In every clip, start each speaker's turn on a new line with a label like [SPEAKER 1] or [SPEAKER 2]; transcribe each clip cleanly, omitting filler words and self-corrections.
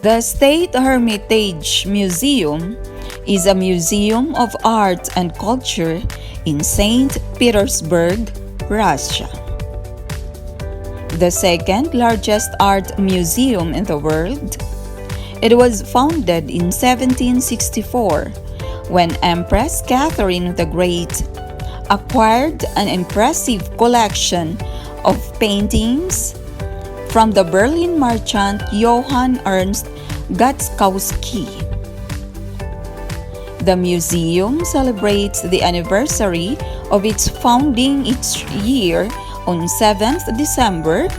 [SPEAKER 1] The State Hermitage Museum is a museum of art and culture in St. Petersburg, Russia. The second largest art museum in the world, it was founded in 1764 when Empress Catherine the Great acquired an impressive collection of paintings from the Berlin merchant Johann Ernst Gatzkowski. The museum celebrates the anniversary of its founding each year on 7th December,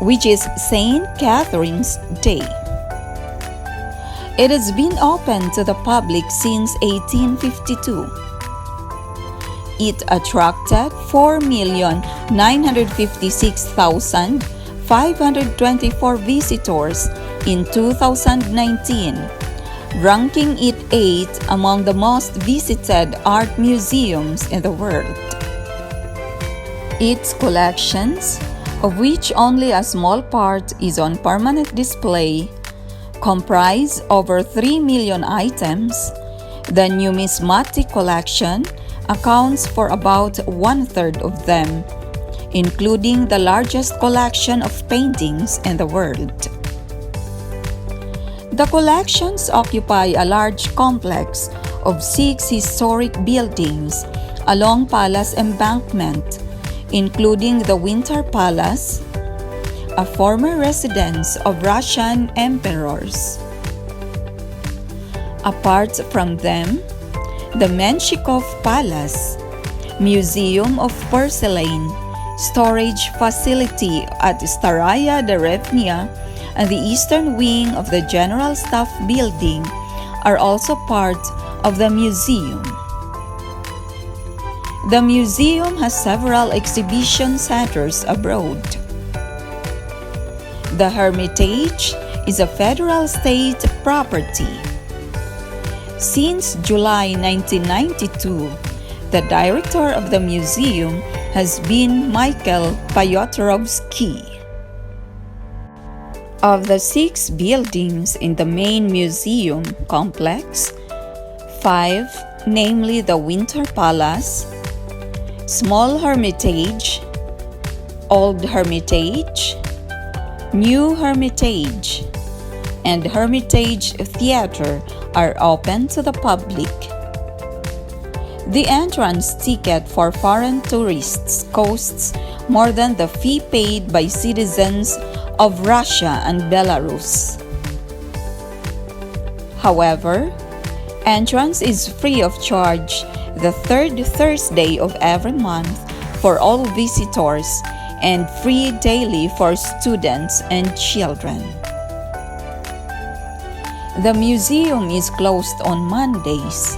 [SPEAKER 1] which is St. Catherine's Day. It has been open to the public since 1852. It attracted 4,956,524 visitors in 2019, ranking it 8th among the most visited art museums in the world. Its collections, of which only a small part is on permanent display, comprise over 3 million items. The numismatic collection accounts for about one-third of them, including the largest collection of paintings in the world. The collections occupy a large complex of 6 historic buildings along Palace Embankment, including the Winter Palace, a former residence of Russian emperors. Apart from them, the Menshikov Palace, Museum of Porcelain, storage facility at Staraya Derevnya, and the eastern wing of the General Staff Building are also part of the museum. The museum has several exhibition centers abroad. The Hermitage is a federal state property. Since July 1992, the director of the museum has been Michael Pyotorovsky. Of the 6 buildings in the main museum complex, 5, namely the Winter Palace, Small Hermitage, Old Hermitage, New Hermitage, and Hermitage Theatre, are open to the public. The entrance ticket for foreign tourists costs more than the fee paid by citizens of Russia and Belarus. However, entrance is free of charge the third Thursday of every month for all visitors and free daily for students and children. The museum is closed on Mondays.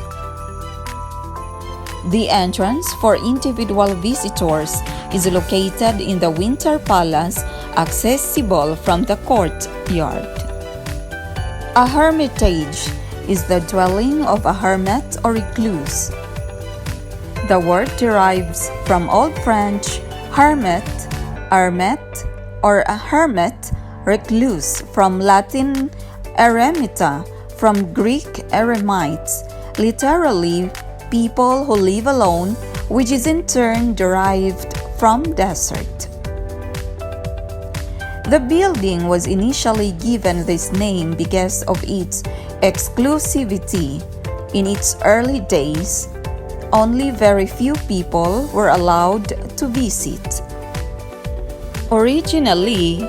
[SPEAKER 1] The entrance for individual visitors is located in the Winter Palace, accessible from the courtyard. A hermitage is the dwelling of a hermit or recluse. The word derives from Old French hermit, hermette, or a hermit, recluse, from Latin eremita, from Greek eremites, literally people who live alone, which is in turn derived from desert. The building was initially given this name because of its exclusivity. In its early days, only very few people were allowed to visit. Originally,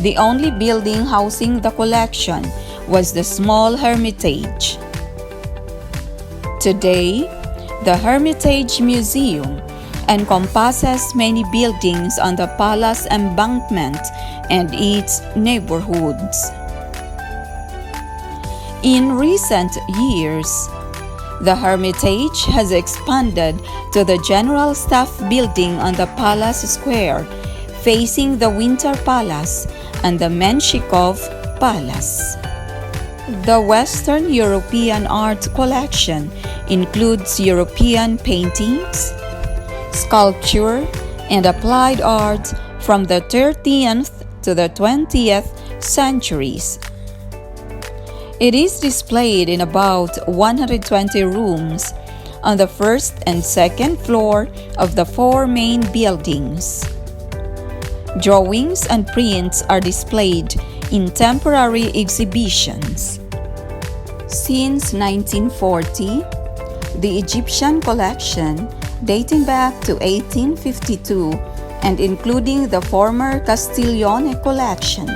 [SPEAKER 1] the only building housing the collection was the Small Hermitage. Today, the Hermitage Museum encompasses many buildings on the Palace Embankment and its neighborhoods. In recent years, the Hermitage has expanded to the General Staff Building on the Palace Square, facing the Winter Palace and the Menshikov Palace. The Western European art collection includes European paintings, sculpture, and applied art from the 13th to the 20th centuries. It is displayed in about 120 rooms on the first and second floor of the four main buildings. Drawings and prints are displayed in temporary exhibitions. Since 1940, the Egyptian collection, dating back to 1852 and including the former Castiglione collection,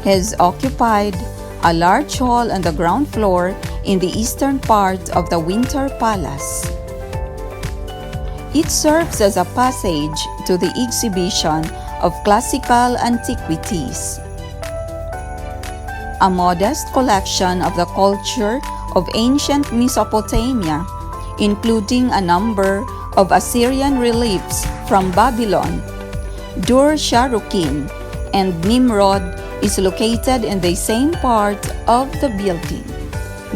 [SPEAKER 1] has occupied a large hall on the ground floor in the eastern part of the Winter Palace. It serves as a passage to the exhibition of classical antiquities. A modest collection of the culture of ancient Mesopotamia, including a number of Assyrian reliefs from Babylon, Dur-Sharrukin, and Nimrod, is located in the same part of the building.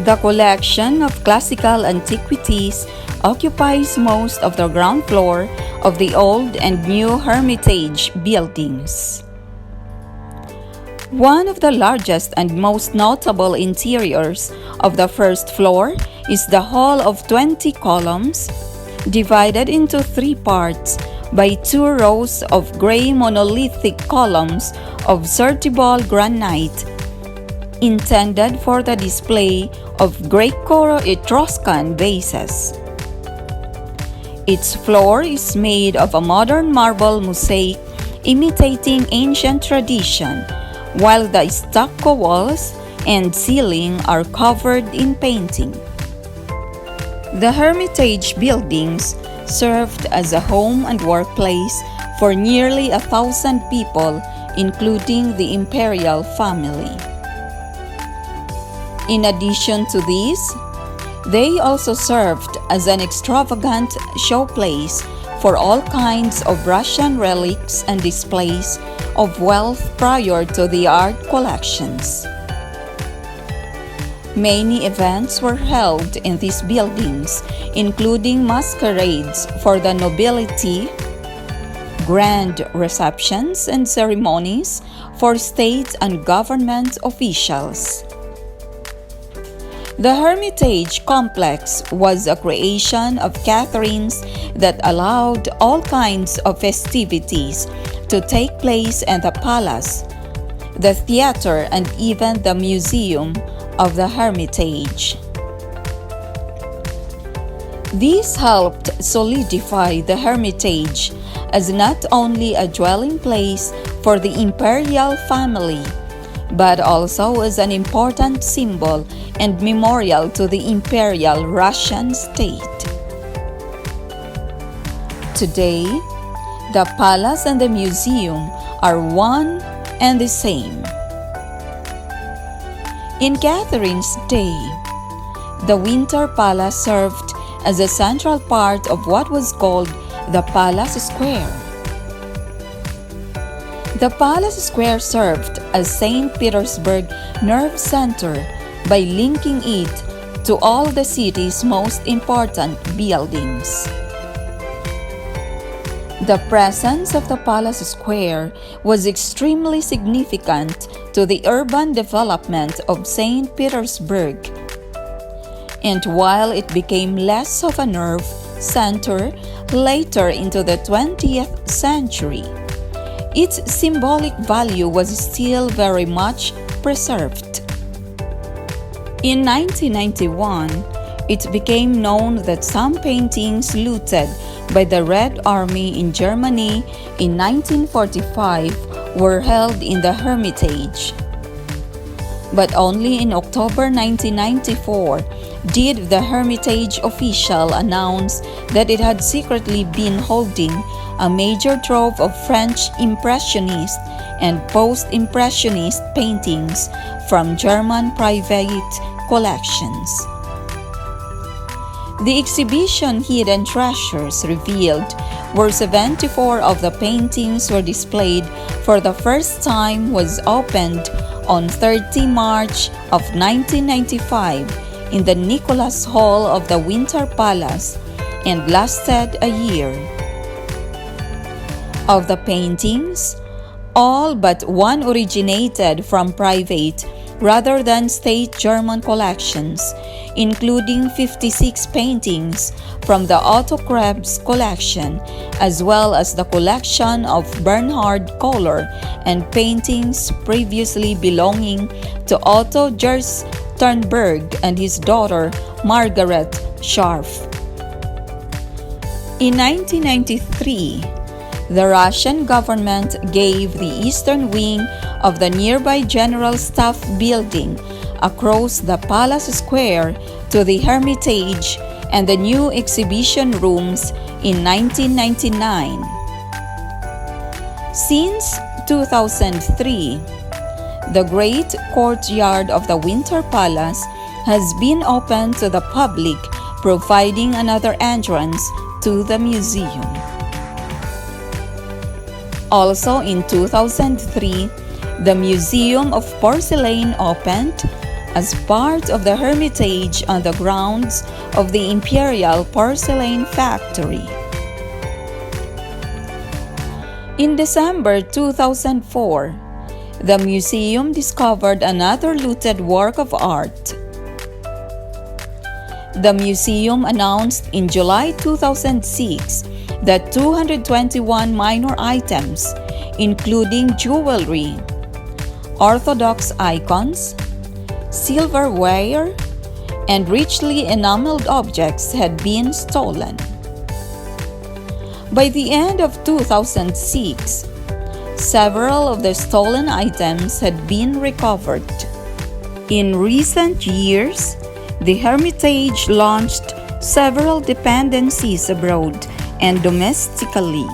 [SPEAKER 1] The collection of classical antiquities occupies most of the ground floor of the old and new Hermitage buildings. One of the largest and most notable interiors of the first floor is the hall of 20 columns, divided into three parts by two rows of gray monolithic columns of Sertibal granite, intended for the display of Greco-Etruscan vases. Its floor is made of a modern marble mosaic imitating ancient tradition, while the stucco walls and ceiling are covered in painting. The Hermitage buildings served as a home and workplace for nearly 1,000 people, including the imperial family. In addition to these, they also served as an extravagant showplace for all kinds of Russian relics and displays of wealth prior to the art collections. Many events were held in these buildings, including masquerades for the nobility, grand receptions and ceremonies for state and government officials. The Hermitage complex was a creation of Catherine's that allowed all kinds of festivities to take place in the palace, the theater, and even the museum of the Hermitage. This helped solidify the Hermitage as not only a dwelling place for the imperial family, but also as an important symbol and memorial to the imperial Russian state. Today, the palace and the museum are one and the same. In Catherine's day, the Winter Palace served as a central part of what was called the Palace Square. The Palace Square served as St. Petersburg nerve center by linking it to all the city's most important buildings. The presence of the Palace Square was extremely significant to the urban development of St. Petersburg. And while it became less of a nerve center later into the 20th century, its symbolic value was still very much preserved. In 1991, it became known that some paintings looted by the Red Army in Germany in 1945 were held in the Hermitage. But only in October 1994 did the Hermitage official announce that it had secretly been holding a major trove of French Impressionist and Post-Impressionist paintings from German private collections. The exhibition Hidden Treasures revealed where 74 of the paintings were displayed for the first time was opened on 30 March of 1995 in the Nicholas Hall of the Winter Palace and lasted a year. Of the paintings, all but one originated from private rather than state German collections, including 56 paintings from the Otto Krebs collection, as well as the collection of Bernhard Kohler and paintings previously belonging to Otto Gersternberg and his daughter Margaret Scharf. In 1993, the Russian government gave the eastern wing of the nearby General Staff building across the Palace Square to the Hermitage and the new exhibition rooms in 1999. Since 2003, the Great Courtyard of the Winter Palace has been open to the public, providing another entrance to the museum. Also in 2003, the Museum of Porcelain opened as part of the Hermitage on the grounds of the Imperial Porcelain Factory. In December 2004, the museum discovered another looted work of art. The museum announced in July 2006 that 221 minor items, including jewelry, Orthodox icons, silverware, and richly enameled objects had been stolen. By the end of 2006, several of the stolen items had been recovered. In recent years, the Hermitage launched several dependencies abroad and domestically.